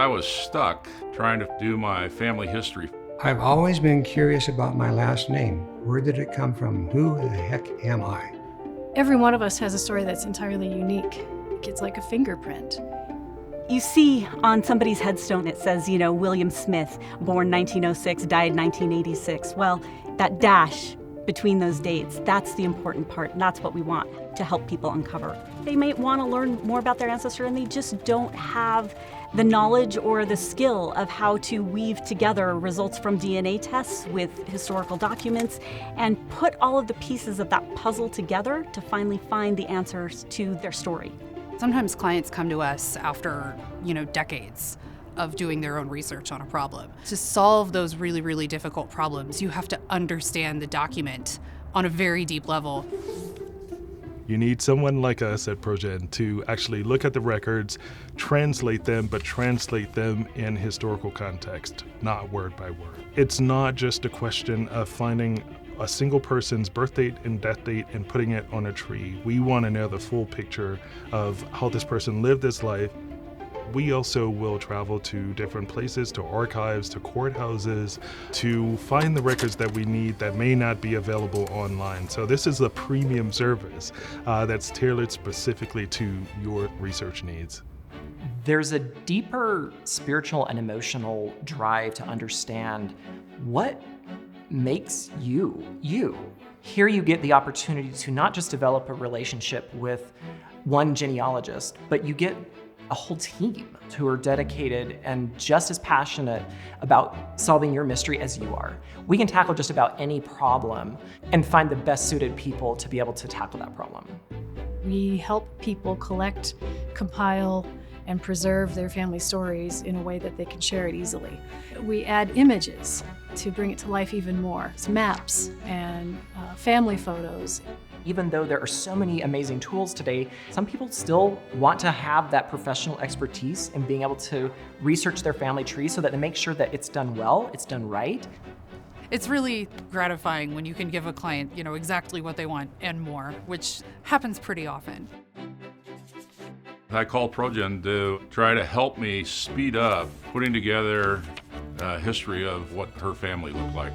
I was stuck trying to do my family history. I've always been curious about my last name. Where did it come from? Who the heck am I? Every one of us has a story that's entirely unique. It's like a fingerprint. You see on somebody's headstone, it says, William Smith, born 1906, died 1986. Well, that dash between those dates, that's the important part, and that's what we want to help people uncover. They may want to learn more about their ancestor, and they just don't have the knowledge or the skill of how to weave together results from DNA tests with historical documents and put all of the pieces of that puzzle together to finally find the answers to their story. Sometimes clients come to us after, decades of doing their own research on a problem. To solve those really, really difficult problems, you have to understand the document on a very deep level. You need someone like us at ProGen to actually look at the records, translate them, but translate them in historical context, not word by word. It's not just a question of finding a single person's birth date and death date and putting it on a tree. We want to know the full picture of how this person lived this life. We also will travel to different places, to archives, to courthouses, to find the records that we need that may not be available online. So this is a premium service that's tailored specifically to your research needs. There's a deeper spiritual and emotional drive to understand what makes you, you. Here you get the opportunity to not just develop a relationship with one genealogist, but you get a whole team who are dedicated and just as passionate about solving your mystery as you are. We can tackle just about any problem and find the best suited people to be able to tackle that problem. We help people collect, compile, and preserve their family stories in a way that they can share it easily. We add images to bring it to life even more. It's maps and family photos. Even though there are so many amazing tools today, some people still want to have that professional expertise in being able to research their family tree so that they make sure that it's done well, it's done right. It's really gratifying when you can give a client, exactly what they want and more, which happens pretty often. I called ProGen to try to help me speed up putting together a history of what her family looked like.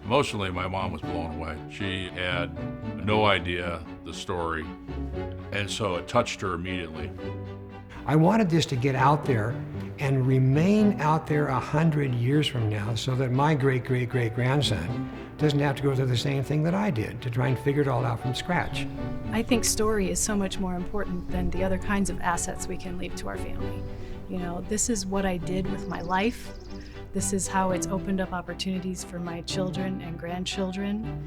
Emotionally, my mom was blown away. She had no idea the story, and so it touched her immediately. I wanted this to get out there and remain out there 100 years from now so that my great-great-great-grandson doesn't have to go through the same thing that I did to try and figure it all out from scratch. I think story is so much more important than the other kinds of assets we can leave to our family. This is what I did with my life. This is how it's opened up opportunities for my children and grandchildren.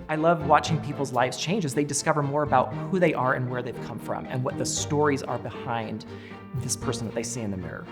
I love watching people's lives change as they discover more about who they are and where they've come from and what the stories are behind this person that they see in the mirror.